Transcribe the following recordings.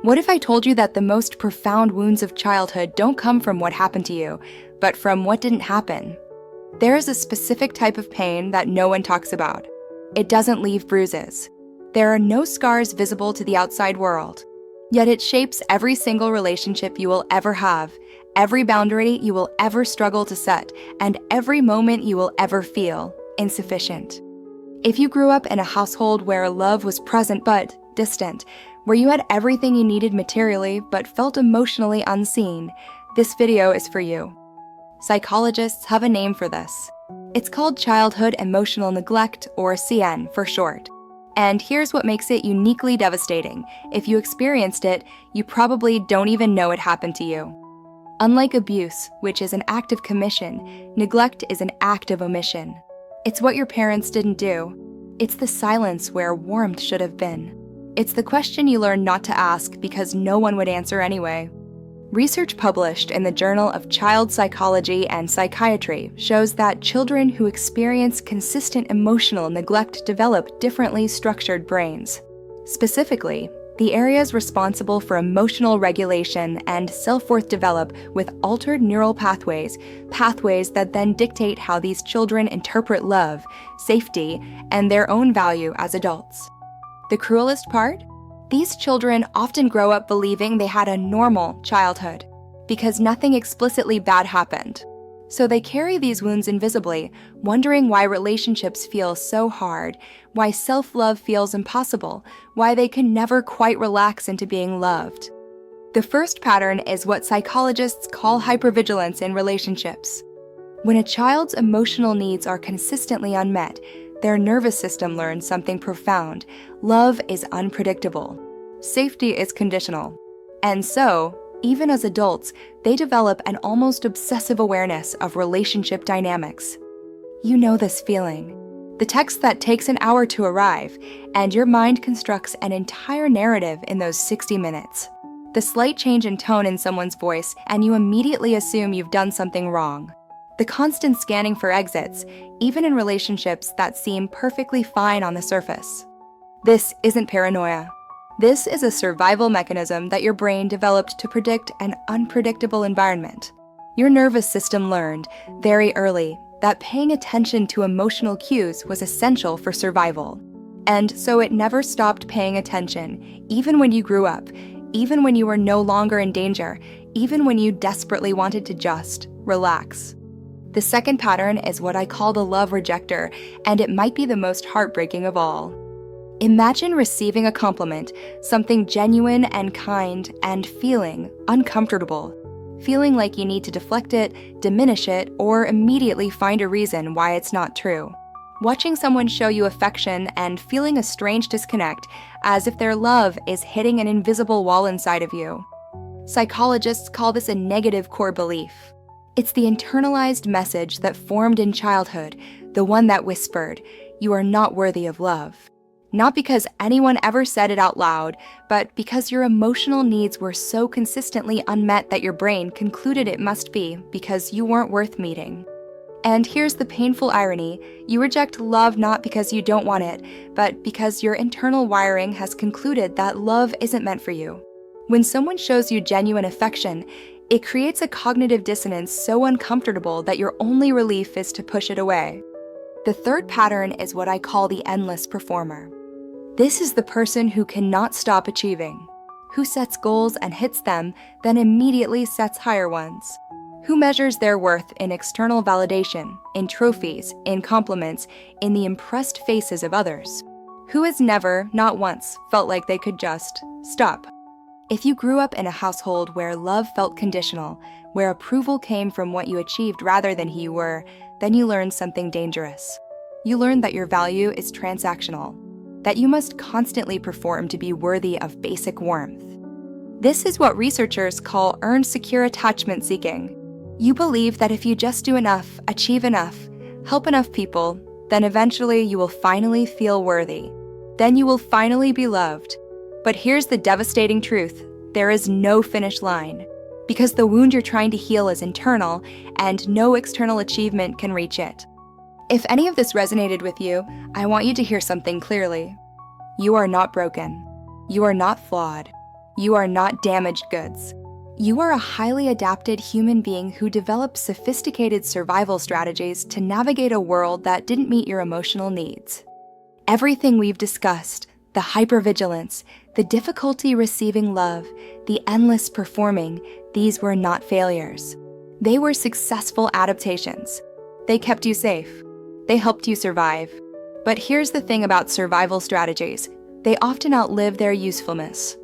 What if I told you that the most profound wounds of childhood don't come from what happened to you, but from what didn't happen? There is a specific type of pain that no one talks about. It doesn't leave bruises. There are no scars visible to the outside world. Yet it shapes every single relationship you will ever have, every boundary you will ever struggle to set, and every moment you will ever feel insufficient. If you grew up in a household where love was present but distant, where you had everything you needed materially but felt emotionally unseen, this video is for you. Psychologists have a name for this. It's called childhood emotional neglect, or CN for short. And here's what makes it uniquely devastating. If you experienced it, you probably don't even know it happened to you. Unlike abuse, which is an act of commission, neglect is an act of omission. It's what your parents didn't do. It's the silence where warmth should have been. It's the question you learned not to ask because no one would answer anyway. Research published in the Journal of Child Psychology and Psychiatry shows that children who experience consistent emotional neglect develop differently structured brains. Specifically, the areas responsible for emotional regulation and self-worth develop with altered neural pathways that then dictate how these children interpret love, safety, and their own value as adults. The cruelest part? These children often grow up believing they had a normal childhood because nothing explicitly bad happened. So they carry these wounds invisibly, wondering why relationships feel so hard, why self-love feels impossible, why they can never quite relax into being loved. The first pattern is what psychologists call hyper-vigilance in relationships. When a child's emotional needs are consistently unmet, their nervous system learns something profound. Love is unpredictable. Safety is conditional. And so, even as adults, they develop an almost obsessive awareness of relationship dynamics. You know this feeling. The text that takes an hour to arrive, and your mind constructs an entire narrative in those 60 minutes. The slight change in tone in someone's voice, and you immediately assume you've done something wrong. The constant scanning for exits, even in relationships that seem perfectly fine on the surface. This isn't paranoia. This is a survival mechanism that your brain developed to predict an unpredictable environment. Your nervous system learned, very early, that paying attention to emotional cues was essential for survival. And so it never stopped paying attention, even when you grew up, even when you were no longer in danger, even when you desperately wanted to just relax. The second pattern is what I call the love rejector, and it might be the most heartbreaking of all. Imagine receiving a compliment, something genuine and kind, and feeling uncomfortable. Feeling like you need to deflect it, diminish it, or immediately find a reason why it's not true. Watching someone show you affection and feeling a strange disconnect, as if their love is hitting an invisible wall inside of you. Psychologists call this a negative core belief. It's the internalized message that formed in childhood, the one that whispered, "You are not worthy of love." Not because anyone ever said it out loud, but because your emotional needs were so consistently unmet that your brain concluded it must be because you weren't worth meeting. And here's the painful irony: you reject love not because you don't want it, but because your internal wiring has concluded that love isn't meant for you. When someone shows you genuine affection, it creates a cognitive dissonance so uncomfortable that your only relief is to push it away. The third pattern is what I call the endless performer. This is the person who cannot stop achieving, who sets goals and hits them, then immediately sets higher ones, who measures their worth in external validation, in trophies, in compliments, in the impressed faces of others, who has never, not once, felt like they could just stop. If you grew up in a household where love felt conditional, where approval came from what you achieved rather than who you were, then you learned something dangerous. You learned that your value is transactional, that you must constantly perform to be worthy of basic warmth. This is what researchers call earned secure attachment seeking. You believe that if you just do enough, achieve enough, help enough people, then eventually you will finally feel worthy. Then you will finally be loved. But here's the devastating truth: there is no finish line. Because the wound you're trying to heal is internal, and no external achievement can reach it. If any of this resonated with you, I want you to hear something clearly. You are not broken. You are not flawed. You are not damaged goods. You are a highly adapted human being who developed sophisticated survival strategies to navigate a world that didn't meet your emotional needs. Everything we've discussed, the hypervigilance, the difficulty receiving love, the endless performing, these were not failures. They were successful adaptations. They kept you safe. They helped you survive. But here's the thing about survival strategies. They often outlive their usefulness.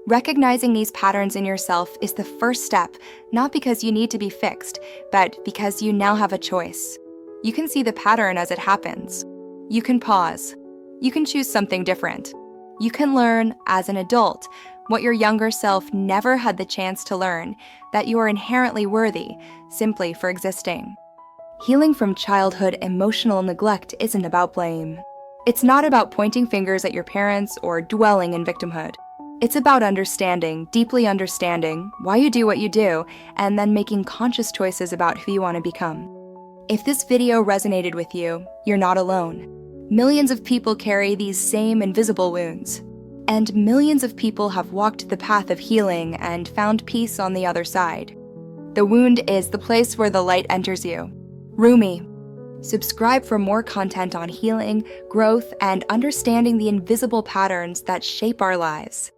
Recognizing these patterns in yourself is the first step, not because you need to be fixed, but because you now have a choice. You can see the pattern as it happens. You can pause. You can choose something different. You can learn, as an adult, what your younger self never had the chance to learn, that you are inherently worthy, simply for existing. Healing from childhood emotional neglect isn't about blame. It's not about pointing fingers at your parents or dwelling in victimhood. It's about understanding, deeply understanding, why you do what you do, and then making conscious choices about who you want to become. If this video resonated with you, you're not alone. Millions of people carry these same invisible wounds. And millions of people have walked the path of healing and found peace on the other side. The wound is the place where the light enters you. Rumi. Subscribe for more content on healing, growth, and understanding the invisible patterns that shape our lives.